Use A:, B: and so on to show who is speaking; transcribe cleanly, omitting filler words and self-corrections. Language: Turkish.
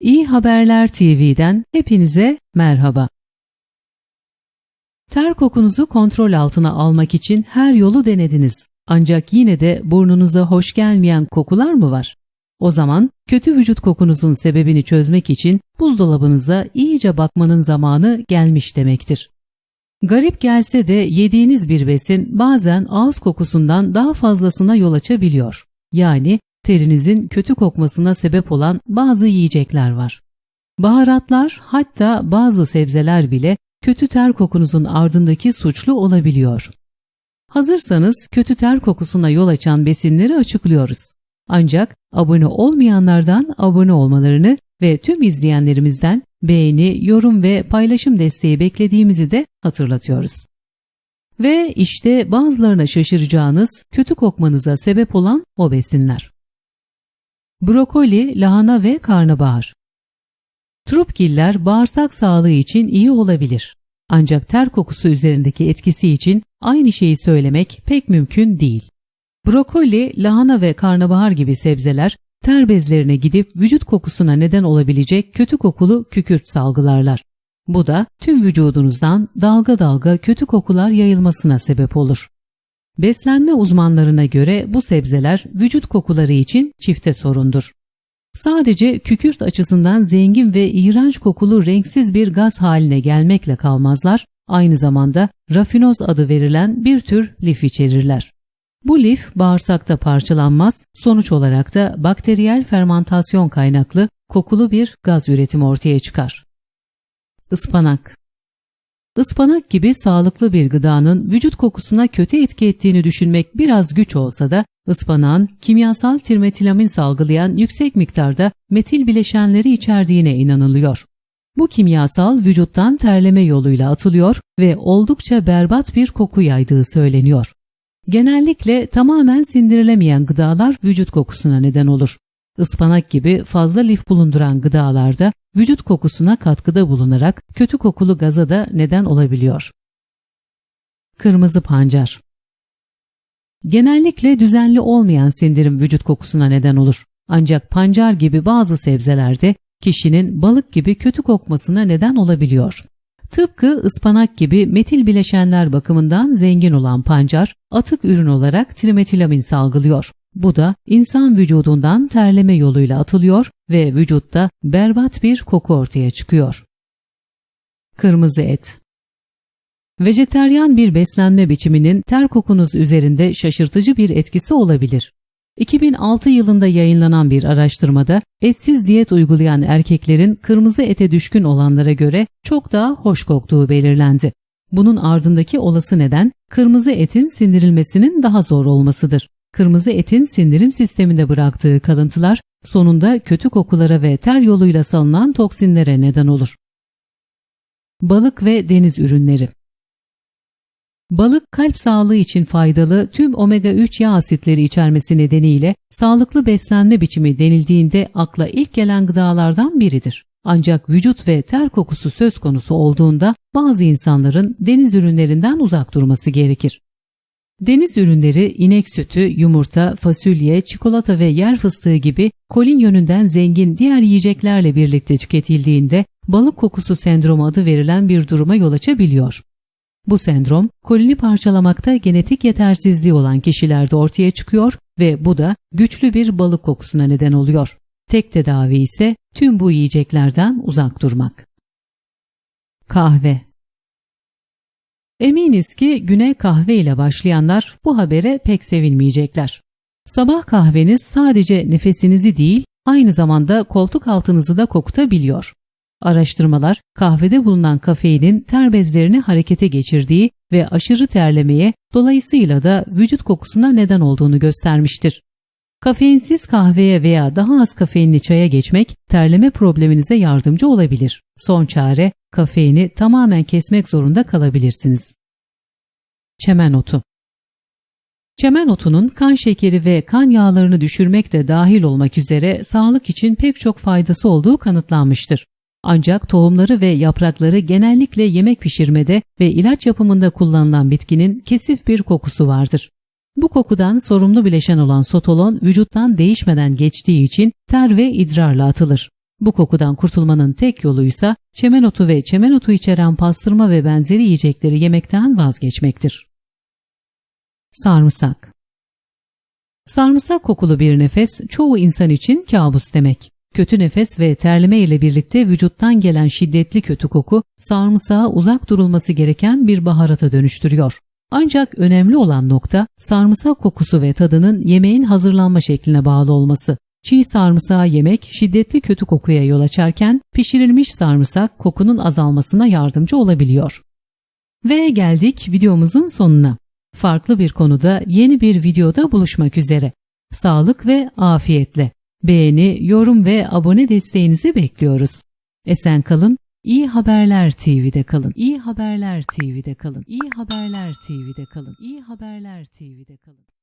A: İyi Haberler TV'den hepinize merhaba. Ter kokunuzu kontrol altına almak için her yolu denediniz. Ancak yine de burnunuza hoş gelmeyen kokular mı var? O zaman kötü vücut kokunuzun sebebini çözmek için buzdolabınıza iyice bakmanın zamanı gelmiş demektir. Garip gelse de yediğiniz bir besin bazen ağız kokusundan daha fazlasına yol açabiliyor. Yani terinizin kötü kokmasına sebep olan bazı yiyecekler var. Baharatlar, hatta bazı sebzeler bile kötü ter kokunuzun ardındaki suçlu olabiliyor. Hazırsanız kötü ter kokusuna yol açan besinleri açıklıyoruz. Ancak abone olmayanlardan abone olmalarını ve tüm izleyenlerimizden beğeni, yorum ve paylaşım desteği beklediğimizi de hatırlatıyoruz. Ve işte bazılarına şaşıracağınız kötü kokmanıza sebep olan o besinler. Brokoli, lahana ve karnabahar. Trupgiller bağırsak sağlığı için iyi olabilir. Ancak ter kokusu üzerindeki etkisi için aynı şeyi söylemek pek mümkün değil. Brokoli, lahana ve karnabahar gibi sebzeler ter bezlerine gidip vücut kokusuna neden olabilecek kötü kokulu kükürt salgılarlar. Bu da tüm vücudunuzdan dalga dalga kötü kokular yayılmasına sebep olur. Beslenme uzmanlarına göre bu sebzeler vücut kokuları için çifte sorundur. Sadece kükürt açısından zengin ve iğrenç kokulu renksiz bir gaz haline gelmekle kalmazlar, aynı zamanda rafinoz adı verilen bir tür lif içerirler. Bu lif bağırsakta parçalanmaz, sonuç olarak da bakteriyel fermantasyon kaynaklı kokulu bir gaz üretimi ortaya çıkar. Ispanak. Ispanak gibi sağlıklı bir gıdanın vücut kokusuna kötü etki ettiğini düşünmek biraz güç olsa da ıspanağın kimyasal trimetilamin salgılayan yüksek miktarda metil bileşenleri içerdiğine inanılıyor. Bu kimyasal vücuttan terleme yoluyla atılıyor ve oldukça berbat bir koku yaydığı söyleniyor. Genellikle tamamen sindirilemeyen gıdalar vücut kokusuna neden olur. Ispanak gibi fazla lif bulunduran gıdalarda vücut kokusuna katkıda bulunarak kötü kokulu gaza da neden olabiliyor. Kırmızı pancar. Genellikle düzenli olmayan sindirim vücut kokusuna neden olur. Ancak pancar gibi bazı sebzelerde kişinin balık gibi kötü kokmasına neden olabiliyor. Tıpkı ıspanak gibi metil bileşenler bakımından zengin olan pancar, atık ürün olarak trimetilamin salgılıyor. Bu da insan vücudundan terleme yoluyla atılıyor ve vücutta berbat bir koku ortaya çıkıyor. Kırmızı et. Vejeteryan bir beslenme biçiminin ter kokunuz üzerinde şaşırtıcı bir etkisi olabilir. 2006 yılında yayınlanan bir araştırmada etsiz diyet uygulayan erkeklerin kırmızı ete düşkün olanlara göre çok daha hoş koktuğu belirlendi. Bunun ardındaki olası neden kırmızı etin sindirilmesinin daha zor olmasıdır. Kırmızı etin sindirim sisteminde bıraktığı kalıntılar sonunda kötü kokulara ve ter yoluyla salınan toksinlere neden olur. Balık ve deniz ürünleri. Balık kalp sağlığı için faydalı tüm omega-3 yağ asitleri içermesi nedeniyle sağlıklı beslenme biçimi denildiğinde akla ilk gelen gıdalardan biridir. Ancak vücut ve ter kokusu söz konusu olduğunda bazı insanların deniz ürünlerinden uzak durması gerekir. Deniz ürünleri inek sütü, yumurta, fasulye, çikolata ve yer fıstığı gibi kolin yönünden zengin diğer yiyeceklerle birlikte tüketildiğinde balık kokusu sendromu adı verilen bir duruma yol açabiliyor. Bu sendrom, kolini parçalamakta genetik yetersizliği olan kişilerde ortaya çıkıyor ve bu da güçlü bir balık kokusuna neden oluyor. Tek tedavi ise tüm bu yiyeceklerden uzak durmak. Kahve. Eminiz ki güne kahve ile başlayanlar bu habere pek sevinmeyecekler. Sabah kahveniz sadece nefesinizi değil, aynı zamanda koltuk altınızı da kokutabiliyor. Araştırmalar kahvede bulunan kafeinin ter bezlerini harekete geçirdiği ve aşırı terlemeye, dolayısıyla da vücut kokusuna neden olduğunu göstermiştir. Kafeinsiz kahveye veya daha az kafeinli çaya geçmek terleme probleminize yardımcı olabilir. Son çare, kafeini tamamen kesmek zorunda kalabilirsiniz. Çemen otu. Çemen otunun kan şekeri ve kan yağlarını düşürmek de dahil olmak üzere sağlık için pek çok faydası olduğu kanıtlanmıştır. Ancak tohumları ve yaprakları genellikle yemek pişirmede ve ilaç yapımında kullanılan bitkinin kesif bir kokusu vardır. Bu kokudan sorumlu bileşen olan sotolon vücuttan değişmeden geçtiği için ter ve idrarla atılır. Bu kokudan kurtulmanın tek yoluysa çemen otu ve çemen otu içeren pastırma ve benzeri yiyecekleri yemekten vazgeçmektir. Sarımsak. Sarımsak kokulu bir nefes çoğu insan için kabus demek. Kötü nefes ve terleme ile birlikte vücuttan gelen şiddetli kötü koku sarımsağı uzak durulması gereken bir baharata dönüştürüyor. Ancak önemli olan nokta sarımsak kokusu ve tadının yemeğin hazırlanma şekline bağlı olması. Çiğ sarımsağı yemek şiddetli kötü kokuya yol açarken pişirilmiş sarımsak kokunun azalmasına yardımcı olabiliyor. Ve geldik videomuzun sonuna. Farklı bir konuda yeni bir videoda buluşmak üzere. Sağlık ve afiyetle. Beğeni, yorum ve abone desteğinizi bekliyoruz. Esen kalın, İyi Haberler TV'de kalın. İyi Haberler TV'de kalın. İyi Haberler TV'de kalın. İyi Haberler TV'de kalın.